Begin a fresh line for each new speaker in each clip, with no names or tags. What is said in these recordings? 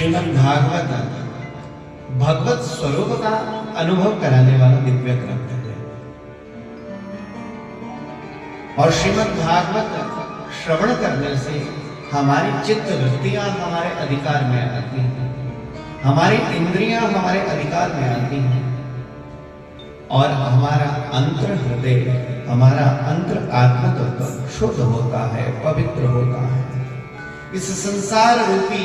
श्रीमद् भागवत भगवत स्वरूप का अनुभव कराने वाला दिव्य ग्रंथ है। और श्रीमद् भागवत श्रवण करने से हमारी चित्त वृत्तियां हमारे अधिकार में आती हैं, हमारी इंद्रियां हमारे अधिकार में आती हैं और हमारा अंतर हृदय, हमारा अंतर आत्मा तत्व शुद्ध होता है, पवित्र होता है। इस संसार रूपी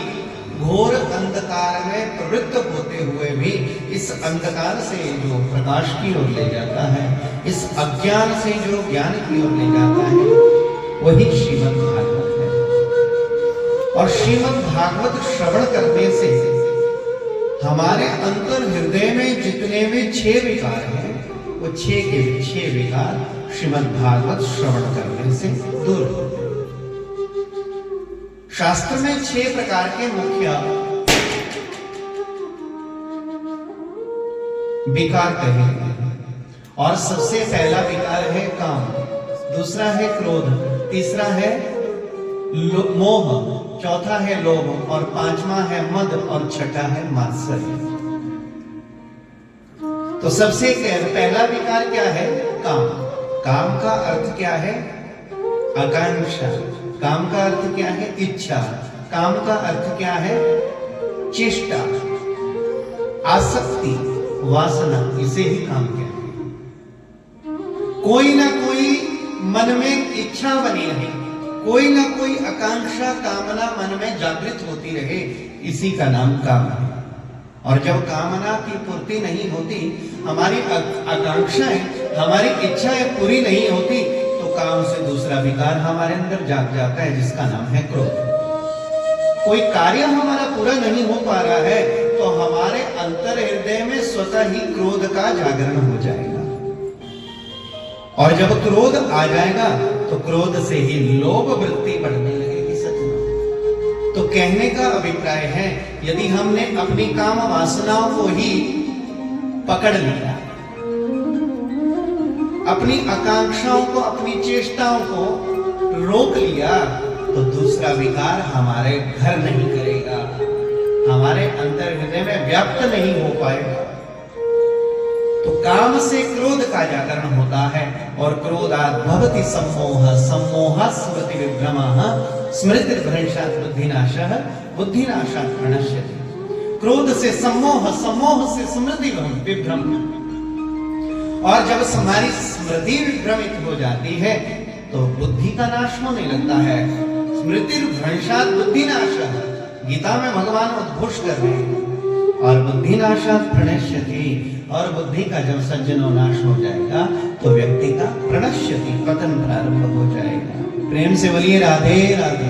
घोर अंधकार में प्रवृत्त होते हुए भी इस अंधकार से जो प्रकाश की ओर ले जाता है, इस अज्ञान से जो ज्ञान की ओर ले जाता है, वही श्रीमद् भागवत है। और श्रीमद् भागवत श्रवण करने से हमारे अंतर हृदय में जितने भी 6 विकार हैं, वो 6 के 6 विकार श्रीमद् भागवत श्रवण करने से दूर होते हैं। शास्त्र में 6 प्रकार के मुख्य विकार कहे गए और सबसे पहला विकार है काम, दूसरा है क्रोध, तीसरा है मोह, चौथा है लोभ और पांचवा है मद और छठा है मात्सर्य। तो सबसे पहला विकार क्या है? काम। काम का अर्थ क्या है? आकांक्षा। काम का अर्थ क्या है? इच्छा। काम का अर्थ क्या है? चेष्टा, आसक्ति, वासना, इसे ही काम कहते हैं। कोई ना कोई मन में इच्छा बनी रहे, कोई ना कोई आकांक्षा, कामना मन में जागृत होती रहे, इसी का नाम काम है। और जब कामना की पूर्ति नहीं होती, हमारी आकांक्षाएं, हमारी इच्छाएं पूरी नहीं होती, तो काम से दूसरा विकार हमारे अंदर जाग जाता है, जिसका नाम है क्रोध। कोई कार्य हमारा पूरा नहीं हो पा रहा है, तो हमारे अंतर हृदय में स्वतः ही क्रोध का जागरण हो जाएगा। और जब क्रोध आ जाएगा, तो क्रोध से ही लोभ वृत्ति बढ़ने लगेगी। सच में तो कहने का अभिप्राय है, यदि हमने अपनी काम वासनाओं को ही पकड़ लिया, अपनी आकांक्षाओं को, अपनी चेष्टाओं को रोक लिया, तो दूसरा विकार हमारे घर नहीं करेगा, हमारे अंतर हृदय में व्याप्त नहीं हो पाएगा। तो काम से क्रोध का जागरण होता है और क्रोधात् भवति सम्मोह, सम्मोहात् स्मृति विभ्रमः, स्मृति भ्रंशात् बुद्धिनाशः, बुद्धिनाशात् प्रणश्यति। क्रोध से सम्मोह, सम्मोह से स्मृति विभ्रम, और जब हमारी स्मृति विभ्रमित हो जाती है तो बुद्धि का नाश होने लगता है। स्मृति भ्रंशात् बुद्धिनाशः, गीता में भगवान उद्घोष कर रहे हैं। और बुद्धिनाशात् प्रणश्यति, और बुद्धि का जब सज्जनो नाश हो जाएगा तो व्यक्ति का प्रणश्यति, पतन प्रारंभ हो जाएगा। प्रेम से बोलिए राधे राधे।